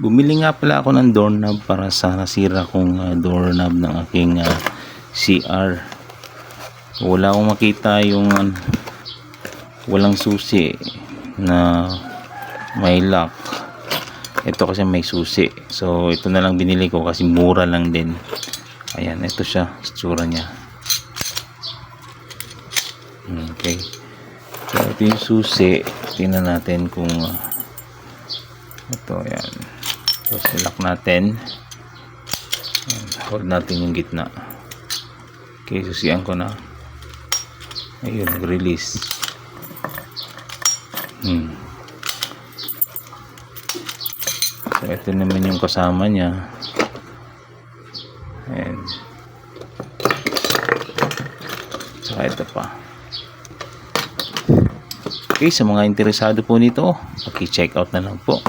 Bumili nga pala ako ng doorknob para sa nasira kong doorknob ng aking CR. Wala akong makita yung walang susi na may lock. Ito kasi may susi. So ito na lang binili ko kasi mura lang din. Ayan, ito siya, itsura niya. Okay. So ito yung susi. Tingnan natin kung ito, ayan. So lock natin. Ayan, hold natin yung gitna. Okay, susian ko na. Ayun, nag-release. So ito naman yung kasama niya. Ayan. Saka ito pa. Okay, sa mga interesado po nito, paki-check out na lang po.